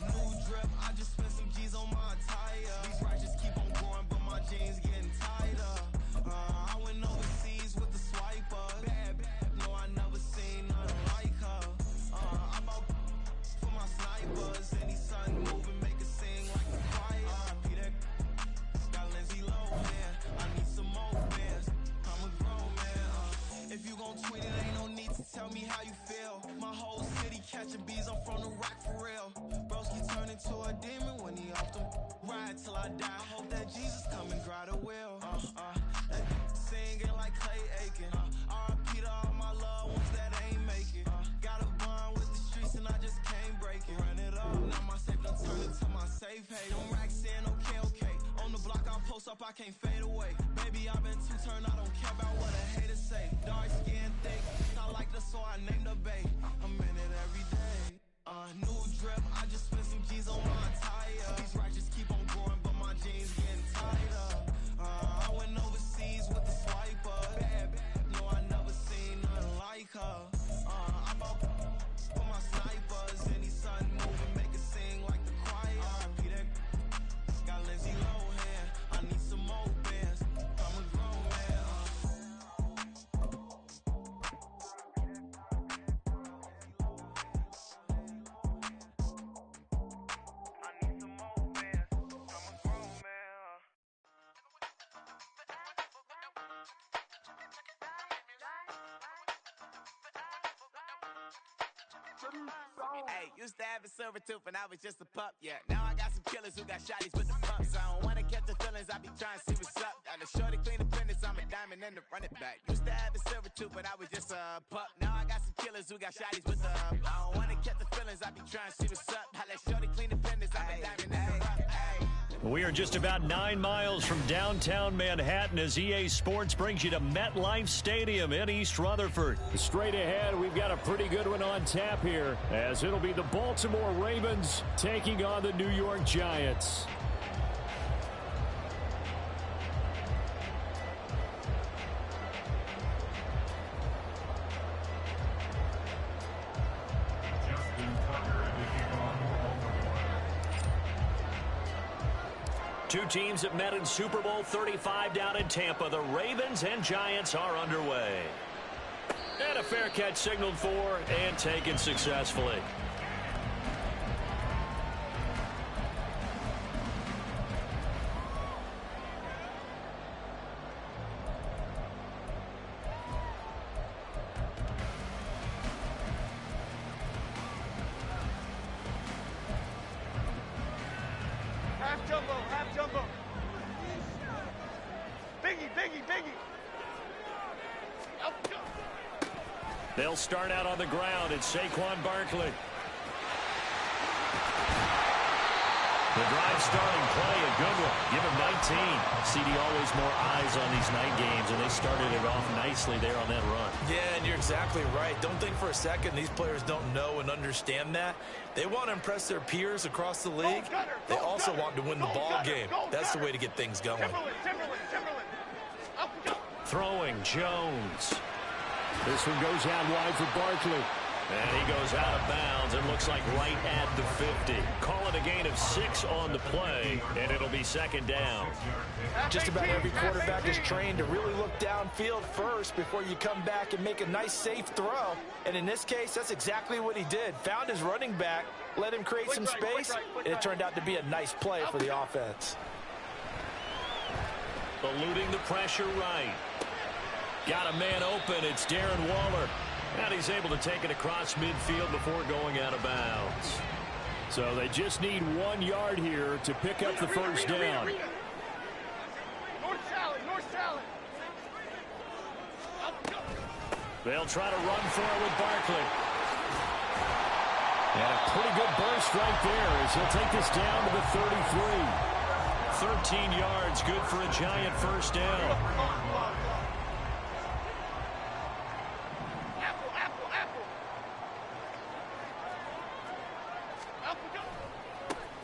New drip, I just spent some G's on my attire. These righteous keep on going, but my jeans getting tighter. I went overseas with the swiper. Bad, no, I never seen nothing like her. I bought for my snipers. Any sun moving, make it sing like the choir. Peter got Lindsay Lohan. I need some more bands. I'm a grown man. If you gon' tweet it, ain't no need to tell me how you feel. My whole city catching bees, I'm from the rock for real. Broski turn into a demon when he off them. Ride till I die. I hope that Jesus come and grab the wheel. Singing like Clay Aiken. R.I.P. to all my loved ones that ain't make it. Got a bond with the streets and I just can't break it. Run it up, now my safe done turn into my safe. Hey, them racks in, okay. On the block I post up, I can't fade away. Baby, I've been too turned, I don't care about what a hater say. Dark skin, thick, I like the so I named the bay. I'm in it every day. New drip, I just spent some G's on my attire. These righteous keep on growing, but my jeans getting tighter. I went overseas with the swiper. Bad, no, I never seen nothing like her. I bought for my snipers. Any sun moving, make it sing like the choir. Peter got Lindsay Lohan. I need some more bands. I'm a grown man. Hey, used to have a silver tooth when I was just a pup, yeah. Now I got some killers who got shotties with the pumps. I don't wanna catch the feelings, I be trying to see what's up. Got a shorty clean the fitness, I'm a diamond and the run it back. Used to have a silver tooth when I was just a pup. Now I got some killers who got shotties with the I don't wanna catch the feelings, I be trying to see what's up. I let shorty clean the fitness, I'm a diamond and the run. We are just about 9 miles from downtown Manhattan as EA Sports brings you to MetLife Stadium in East Rutherford. Straight ahead, we've got a pretty good one on tap here, as it'll be the Baltimore Ravens taking on the New York Giants. Two teams that met in Super Bowl 35 down in Tampa. The Ravens and Giants are underway. And a fair catch signaled for and taken successfully. Half jumbo. Biggie. They'll start out on the ground. It's Saquon Barkley. The drive starting play, a good one. Give him 19. CD, always more eyes on these night games, and they started it off nicely there on that run. Yeah, and you're exactly right. Don't think for a second these players don't know and understand that. They want to impress their peers across the league. They also want to win the ball game. That's the way to get things going. Throwing Jones. This one goes out wide for Barkley. And he goes out of bounds and looks like right at the 50. Call it a gain of 6 on the play, and it'll be second down. Just about every quarterback is trained to really look downfield first before you come back and make a nice, safe throw. And in this case, that's exactly what he did. Found his running back, let him create some space, and it turned out to be a nice play for the offense. Eluding the pressure right. Got a man open. It's Darren Waller. And he's able to take it across midfield before going out of bounds. So they just need 1 yard here to pick up the first down. North salad. They'll try to run for it with Barkley. And a pretty good burst right there as he'll take this down to the 33. 13 yards, good for a Giant first down.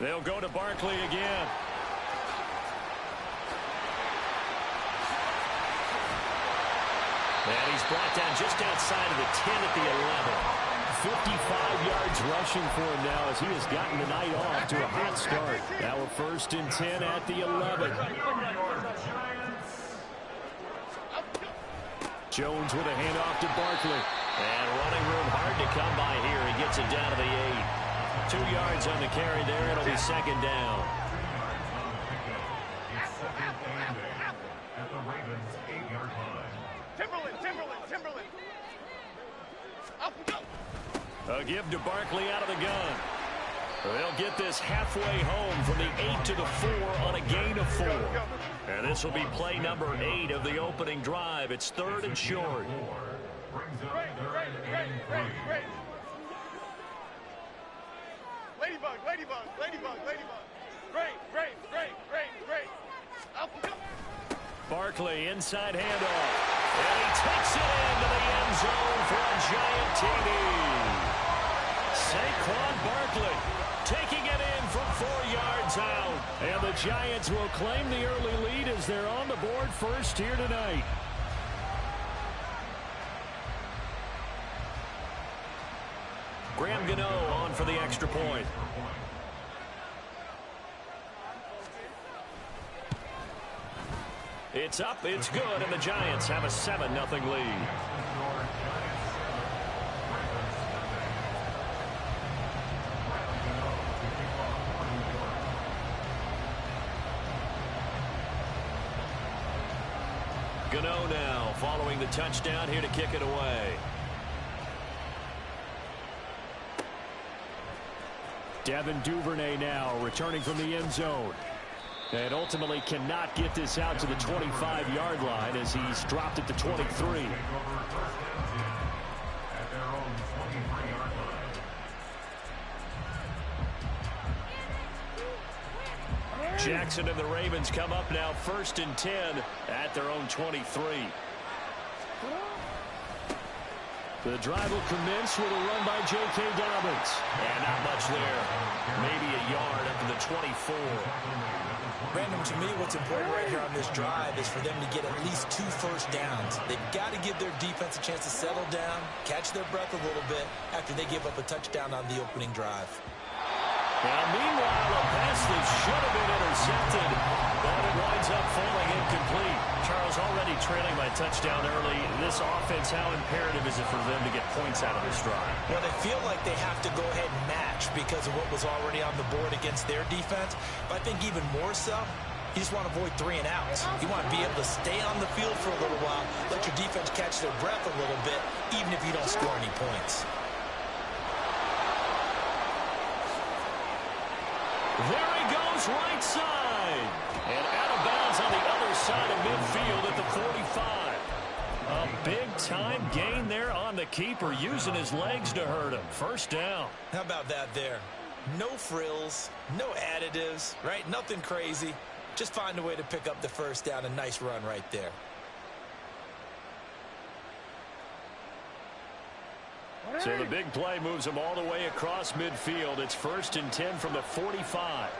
They'll go to Barkley again. And he's brought down just outside of the 10 at the 11. 55 yards rushing for him now as he has gotten the night off to a hot start. Now we're 1st and 10 at the 11. Jones with a handoff to Barkley. And running room hard to come by here. He gets it down to the 8. 2 yards on the carry there. It'll be 2nd down. At the Ravens' 8-yard line. Timberland. Up and go. A give to Barkley out of the gun. They'll get this halfway home from the 8 to the 4 on a gain of 4. And this will be play number 8 of the opening drive. It's 3rd and short. Ladybug. Great. Up and go. Barkley inside handoff. And he takes it into the end zone for a giant TD. Saquon Barkley taking it in from 4 yards out. And the Giants will claim the early lead as they're on the board first here tonight. Graham Gano on for the extra point. It's up, it's good, and the Giants have a 7-0 lead. Gano now following the touchdown here to kick it away. Devin Duvernay now returning from the end zone. And ultimately cannot get this out to the 25-yard line as he's dropped at the 23. Jackson and the Ravens come up now 1st and 10 at their own 23. The drive will commence with a run by J.K. Dobbins. And not much there. Maybe a yard up to the 24. Brandon, to me, what's important right here on this drive is for them to get at least 2 first downs. They've got to give their defense a chance to settle down, catch their breath a little bit after they give up a touchdown on the opening drive. Now, meanwhile, a pass that should have been intercepted, but it winds up falling incomplete. Charles, already trailing by touchdown early. This offense, how imperative is it for them to get points out of this drive? Well, they feel like they have to go ahead and match because of what was already on the board against their defense. But I think even more so, you just want to avoid 3 and outs. You want to be able to stay on the field for a little while, let your defense catch their breath a little bit, even if you don't score any points. There he goes, right side. And out of bounds on the other side of midfield at the 45. A big-time gain there on the keeper, using his legs to hurt him. 1st down. How about that there? No frills, no additives, right? Nothing crazy. Just find a way to pick up the 1st down. A nice run right there. So the big play moves them all the way across midfield. It's 1st and 10 from the 45.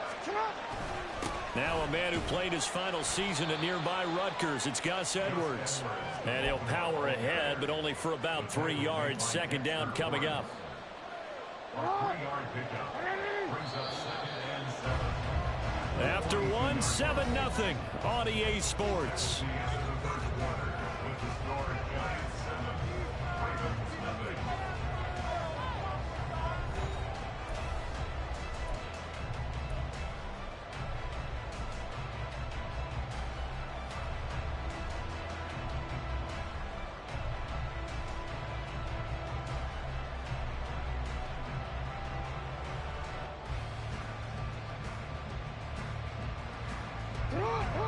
Now a man who played his final season at nearby Rutgers. It's Gus Edwards. And he'll power ahead, but only for about 3 yards. 2nd down coming up. After 1, 7-0 on EA Sports.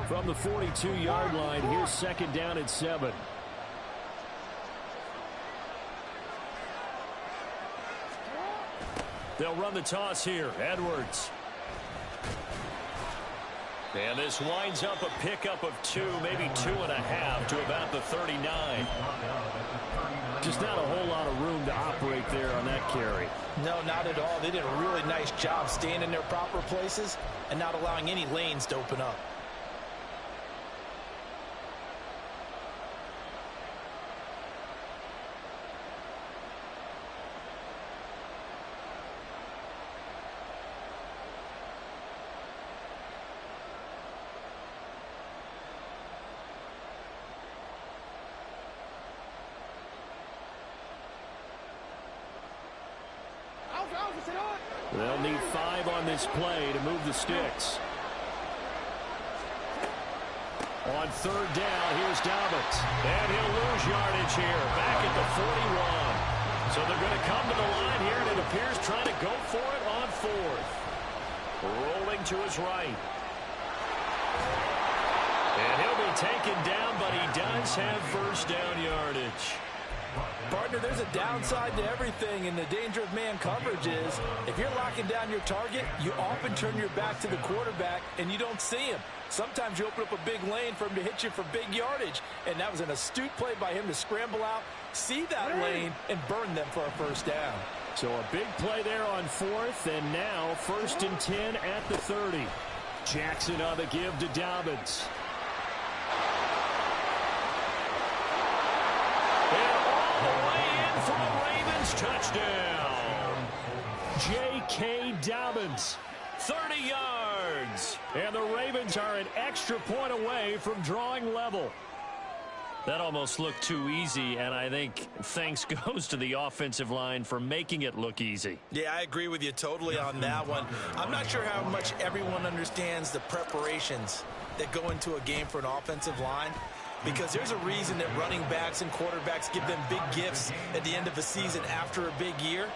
From the 42-yard line, here's 2nd down and 7. They'll run the toss here. Edwards. And this winds up a pickup of 2, maybe 2.5 to about the 39. Just not a whole lot of room to operate there on that carry. No, not at all. They did a really nice job staying in their proper places and not allowing any lanes to open up. They'll need 5 on this play to move the sticks. On third down, here's Dobbins. And he'll lose yardage here, back at the 41. So they're going to come to the line here, and it appears trying to go for it on fourth. Rolling to his right. And he'll be taken down, but he does have first down yardage. Partner, there's a downside to everything, and the danger of man coverage is if you're locking down your target, you often turn your back to the quarterback, and you don't see him. Sometimes you open up a big lane for him to hit you for big yardage, and that was an astute play by him to scramble out, see that lane, and burn them for a first down. So a big play there on fourth, and now first and 10 at the 30. Jackson on the give to Dobbins. For a Ravens touchdown. J.K. Dobbins, 30 yards. And the Ravens are an extra point away from drawing level. That almost looked too easy, and I think thanks goes to the offensive line for making it look easy. Yeah, I agree with you totally on that one. I'm not sure how much everyone understands the preparations that go into a game for an offensive line, because there's a reason that running backs and quarterbacks give them big gifts at the end of a season after a big year.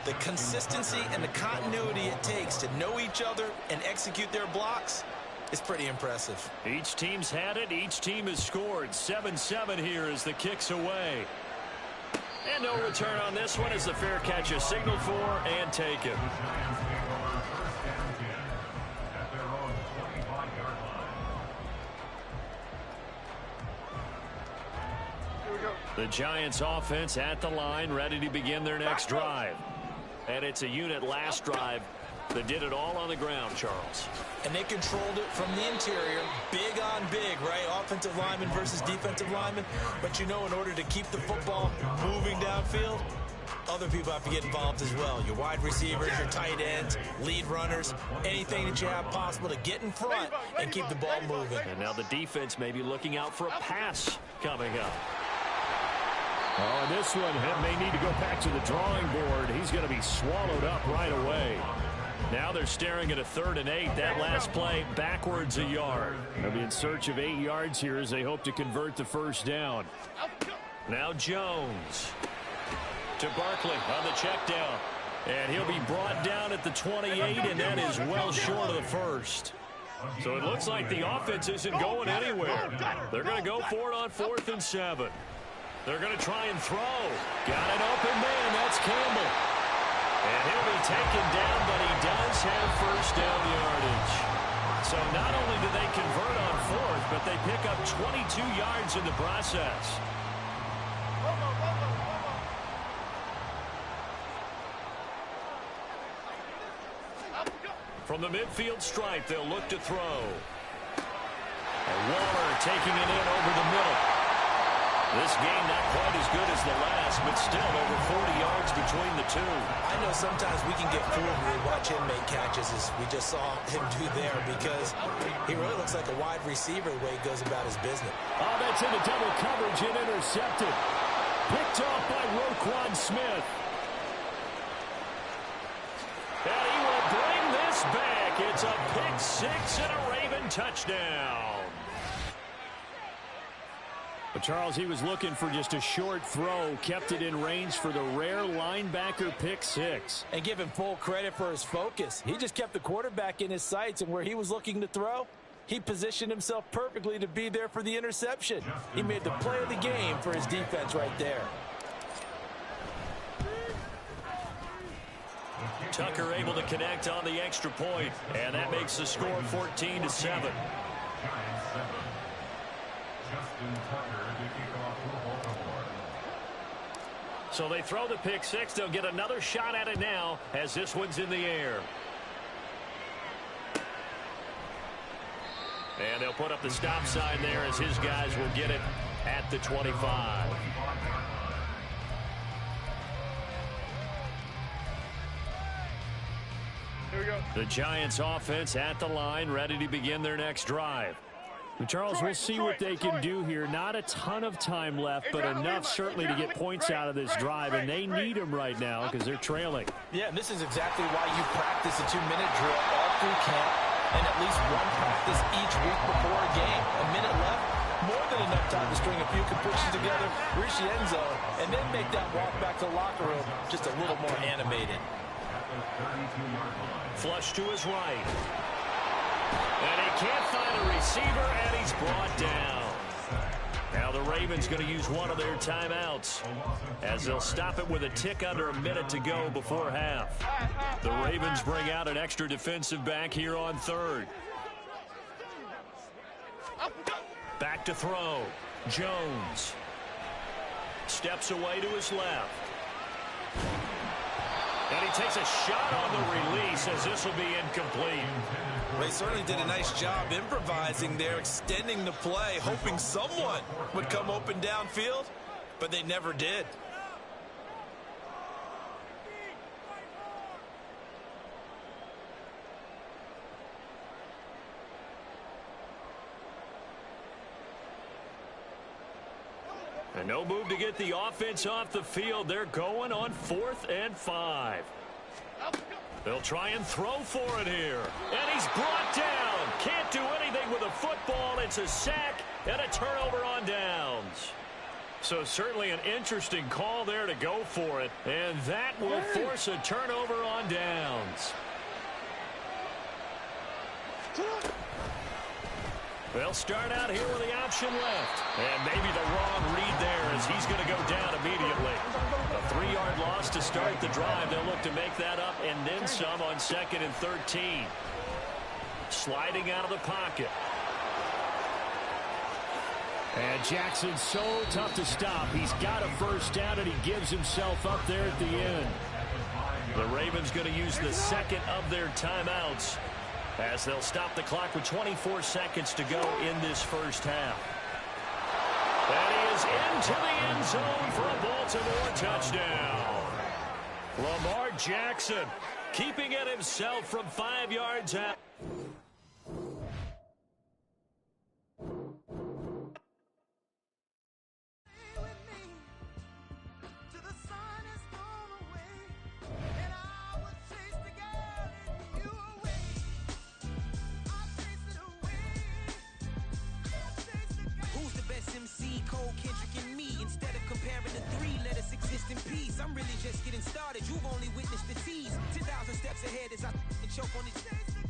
The consistency and the continuity it takes to know each other and execute their blocks is pretty impressive. Each team's had it. Each team has scored. 7-7 here as the kick's away. And no return on this one as the fair catch is signaled for and taken. The Giants offense at the line, ready to begin their next drive. And it's a unit last drive that did it all on the ground, Charles. And they controlled it from the interior, big on big, right? Offensive lineman versus defensive lineman. But you know, in order to keep the football moving downfield, other people have to get involved as well. Your wide receivers, your tight ends, lead runners, anything that you have possible to get in front and keep the ball moving. And now the defense may be looking out for a pass coming up. Oh, and this one may need to go back to the drawing board. He's going to be swallowed up right away. Now they're staring at a 3rd and 8. That last play backwards a yard. They'll be in search of 8 yards here as they hope to convert the first down. Now Jones to Barkley on the check down. And he'll be brought down at the 28, and that is well short of the first. So it looks like the offense isn't going anywhere. They're going to go for it on 4th and 7. They're going to try and throw. Got an open man. That's Campbell. And he'll be taken down, but he does have first down yardage. So not only do they convert on 4th, but they pick up 22 yards in the process. From the midfield stripe, they'll look to throw. And Waller taking it in over the middle. This game not quite as good as the last, but still over 40 yards between the two. I know sometimes we can get fooled when we watch him make catches, as we just saw him do there, because he really looks like a wide receiver the way he goes about his business. Oh, that's into double coverage and intercepted. Picked off by Roquan Smith. And he will bring this back. It's a pick 6 and a Raven touchdown. But Charles, he was looking for just a short throw, kept it in range for the rare linebacker pick 6. And give him full credit for his focus. He just kept the quarterback in his sights, and where he was looking to throw, he positioned himself perfectly to be there for the interception. He made the play of the game for his defense right there. Tucker able to connect on the extra point, and that makes the score 14-7. So they throw the pick 6. They'll get another shot at it now as this one's in the air. And they'll put up the stop sign there as his guys will get it at the 25. Here we go. The Giants offense at the line, ready to begin their next drive. Charles, we'll see what they can do here. Not a ton of time left, but enough certainly to get points out of this drive, and they need them right now because they're trailing. Yeah, and this is exactly why you practice a 2-minute drill all through camp and at least one practice each week before a game. A minute left, more than enough time to string a few completions together, reach the end zone, and then make that walk back to the locker room just a little more animated. Flush to his right. And he can't find a receiver, and he's brought down. Now the Ravens going to use one of their timeouts as they'll stop it with a tick under a minute to go before half. The Ravens bring out an extra defensive back here on third. Back to throw. Jones steps away to his left. And he takes a shot on the release as this will be incomplete. They certainly did a nice job improvising there, extending the play, hoping someone would come open downfield, but they never did. And no move to get the offense off the field. They're going on 4th and 5. They'll try and throw for it here. And he's brought down. Can't do anything with a football. It's a sack and a turnover on downs. So certainly an interesting call there to go for it. And that will force a turnover on downs. They'll start out here with the option left. And maybe the wrong read there as he's going to go down immediately. A 3-yard loss to start the drive. They'll look to make that up and then some on 2nd and 13. Sliding out of the pocket. And Jackson's so tough to stop. He's got a first down, and he gives himself up there at the end. The Ravens going to use the second of their timeouts as they'll stop the clock with 24 seconds to go in this first half. And he is into the end zone for a Baltimore touchdown. Lamar Jackson keeping it himself from 5 yards out. I'm really just getting started. You've only witnessed the tease. 10,000 steps ahead as I choke on it.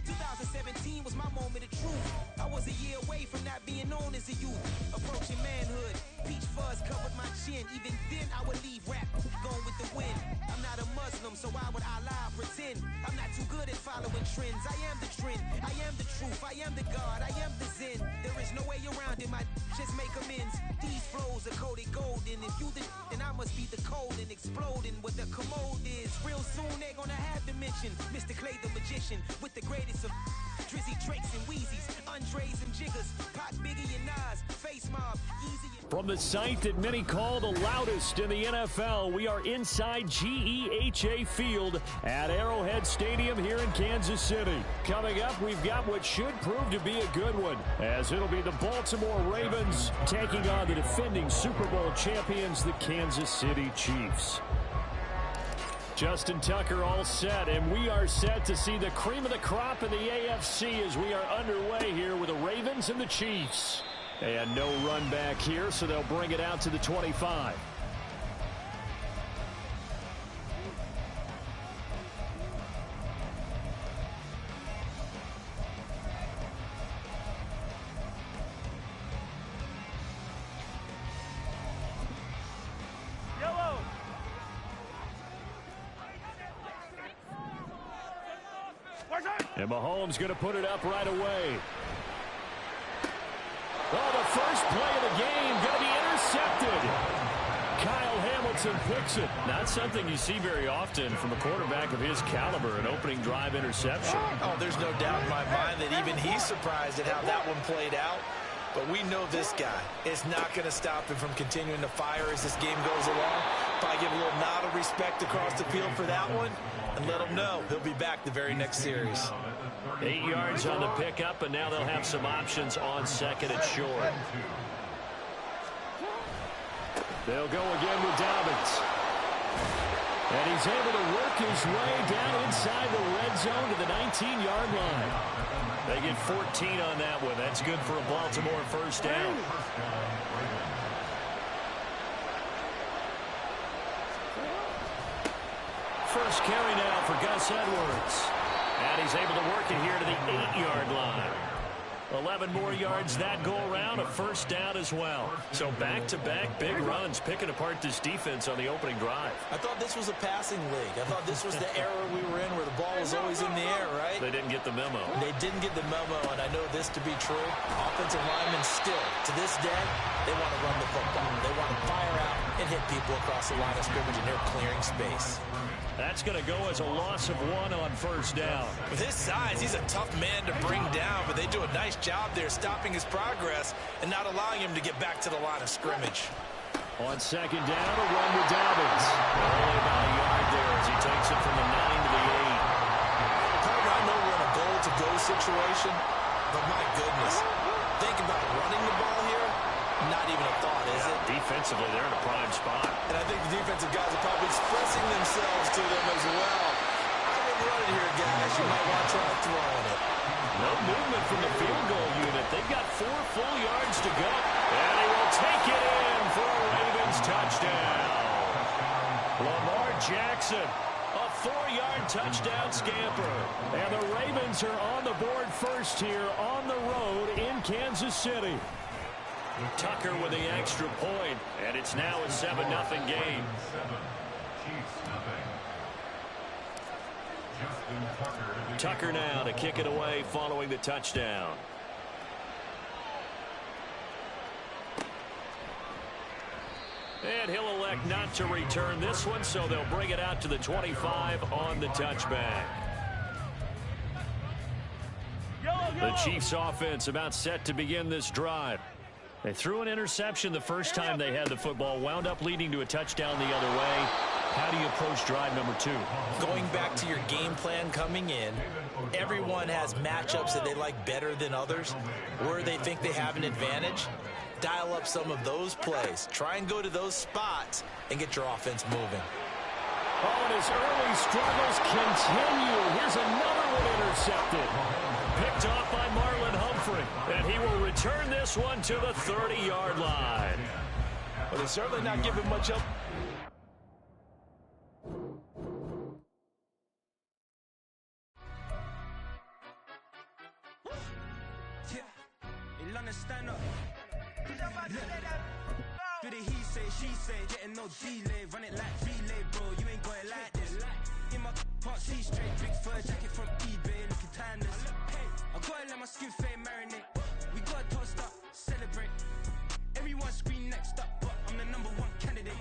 2017 was my moment of truth. I was a year away from not being known as a youth. Approaching manhood. Peach fuzz covered my chin. Even then I would leave rap going with the wind. I'm not a Muslim, so why would Allah pretend? I'm not too good at following trends. I am the trend. I am the truth. I am the God. I am the Zen. There is no way around it. My just make amends. These flows are coated golden. If you the then I must be the cold and exploding what the commode is. Real soon they're gonna have to mention Mr. Clay the magician with the greatest of Drizzy, Drakes, and Wheezies, Andres and Jiggers, Pac, Biggie, and Nas, Face Mob, Easy. From the site that many call the loudest in the NFL, we are inside GEHA Field at Arrowhead Stadium here in Kansas City. Coming up, we've got what should prove to be a good one, as it'll be the Baltimore Ravens taking on the defending Super Bowl champions, the Kansas City Chiefs. Justin Tucker all set, and we are set to see the cream of the crop in the AFC as we are underway here with the Ravens and the Chiefs. And no run back here, so they'll bring it out to the 25. And Mahomes going to put it up right away. Oh, the first play of the game going to be intercepted. Kyle Hamilton picks it. Not something you see very often from a quarterback of his caliber, an opening drive interception. Oh, there's no doubt in my mind that even he's surprised at how that one played out. But we know this guy is not going to stop him from continuing to fire as this game goes along. Probably give a little nod of respect across the field for that one and let him know he'll be back the very next series. 8 yards on the pickup, and now they'll have some options on second and short. They'll go again with Dobbins. And he's able to work his way down inside the red zone to the 19-yard line. They get 14 on that one. That's good for a Baltimore first down. First carry now for Gus Edwards. And he's able to work it here to the 8-yard line. 11 more yards that go around, a first down as well. So back-to-back big runs, picking apart this defense on the opening drive. I thought this was a passing league. I thought this was the era we were in where the ball was always in the air, right? They didn't get the memo. They didn't get the memo, and I know this to be true. Offensive linemen still, to this day, they want to run the football. They want to fire out and hit people across the line of scrimmage, and they're clearing space. That's going to go as a loss of 1 on first down. With his size, he's a tough man to bring down, but they do a nice job there stopping his progress and not allowing him to get back to the line of scrimmage. On second down, a run with Dobbins. Only about a yard there as he takes it from the 9 to the 8. Partner, I know we're in a goal-to-go situation, but my goodness, think about running the ball here. Not even a thought, is it? Defensively, they're in a prime spot. And I think the defensive guys are probably expressing themselves to them as well. I wouldn't run it here, guys. You might want to try throwing it. No movement from the field goal unit. They've got 4 full yards to go. And he will take it in for a Ravens touchdown. Lamar Jackson, a 4-yard touchdown scamper. And the Ravens are on the board first here on the road in Kansas City. Tucker with the extra point, and it's now a 7-0 game. Tucker now to kick it away following the touchdown. And he'll elect not to return this one, so they'll bring it out to the 25 on the touchback. The Chiefs offense about set to begin this drive. They threw an interception the first time they had the football, wound up leading to a touchdown the other way. How do you approach drive number 2? Going back to your game plan coming in, everyone has matchups that they like better than others, where they think they have an advantage. Dial up some of those plays. Try and go to those spots and get your offense moving. Oh, and his early struggles continue. Here's another one intercepted. Picked off by Marlon Humphrey. And he will return this one to the 30-yard line. Well, they're certainly not giving much up. Stand up. Do the he say, she say, getting no delay, run it like relay, bro. You ain't got it like this. In my part C straight, big fur jacket from eBay, looking timeless. I gotta let my skin fade marinate. We gotta toast up, celebrate. Everyone scream next up, but I'm the #1 candidate.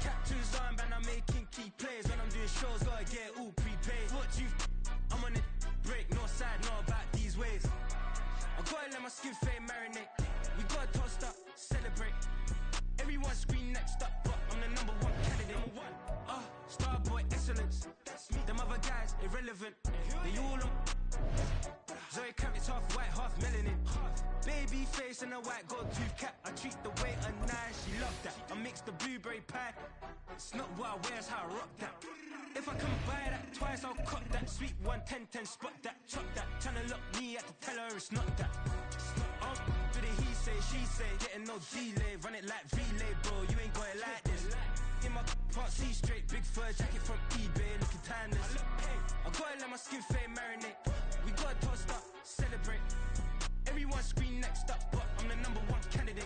Captain's armband, I'm making key plays. When I'm doing shows, gotta get all prepaid. What you? I'm on it, break, no side, no about these ways. I gotta let my skin fade marinate. We gotta toast up, celebrate. Everyone scream next up, but I'm the #1 candidate. Starboy excellence. Them other guys irrelevant. They all on. Zoe Kravitz half white, half melanin. Baby face and a white gold tooth cap. I treat the waiter nice, she love that. I mix the blueberry pie. It's not what I wear, it's how I rock that. If I can buy that twice, I'll cut that. Sweet 110, spot that, chop that. Tryna lock me, I have to tell her it's not that. Do the he say, she say, getting no delay. Run it like relay, bro, you ain't got it like this. In my part C straight, big fur jacket from eBay, looking timeless. I gotta let my skin fade marinate. We gotta toast up, celebrate. Everyone scream next up, but I'm the #1 candidate.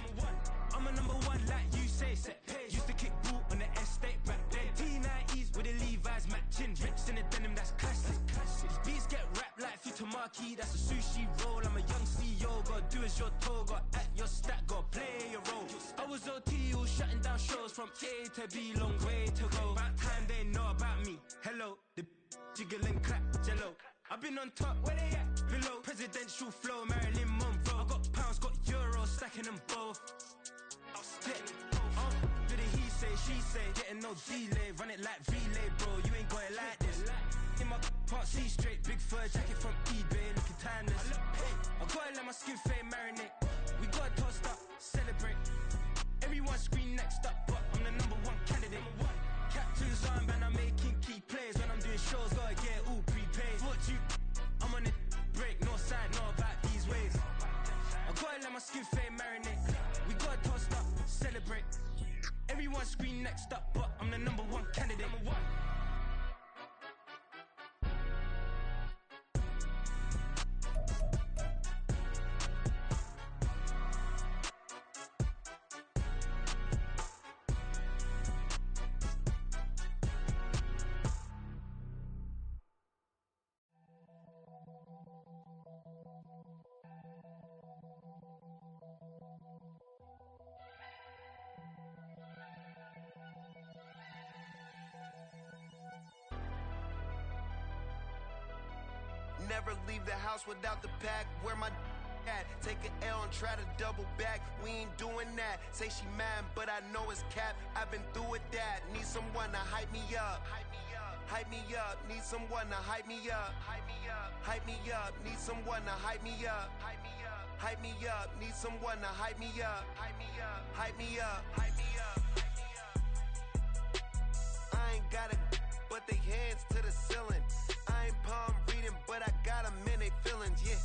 I'm a #1 like you say, set page. Used to kick ball on the estate back then. T90s with the Levi's matching. Rips in the denim, that's classic. These beats get wrapped like Futamaki, that's a sushi roll. I'm a young CEO, gotta do as you're told. Gotta act your stat, gotta play your role. I was OT, all shutting down shows from A to B, long way to go. About time they know about me. Hello, the jiggle and clap, jello. I've been on top, where they at? Below, presidential flow, Marilyn Monroe. I got pounds, got euros, stacking them both. I'll split. Do the he say, she say, getting no delay. Run it like relay, bro, you ain't got it like this. In my part C straight, big fur jacket from eBay, looking timeless. I gotta let my skin fade marinate. We gotta toast up, celebrate. Everyone scream next up, but I'm the #1 candidate. Captain's armband, I'm making key plays. When I'm doing shows, gotta get it all prepaid. What you, I'm on it, break, no side, no about these ways. I gotta let my skin fade marinate. We gotta toast up, celebrate. Everyone scream next up, but I'm the #1 candidate. Never leave the house without the pack. Where my at? Take an L and try to double back. We ain't doing that. Say she mad, but I know it's cap. I've been through with that. Need someone to hype me up. Hype me up. Need someone to hype me up. Hype me up. Need someone to hype me up. Hype me up. Need someone to hype me up. Hype me up. Hype me up. Hype me up. I ain't got it, but they hands to the ceiling. I ain't palm reading, but I got them in they feelings, yeah.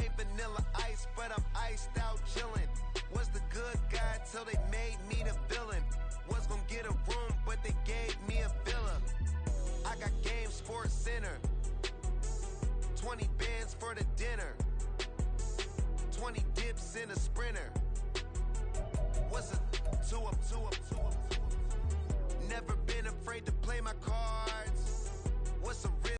Ain't vanilla ice, but I'm iced out chillin'. Was the good guy till they made me the villain. Was gonna get a room, but they gave me a villa. I got Game Sports Center. 20 bands for the dinner. 20 dips in a sprinter. What's a two up? Never been afraid to play my cards.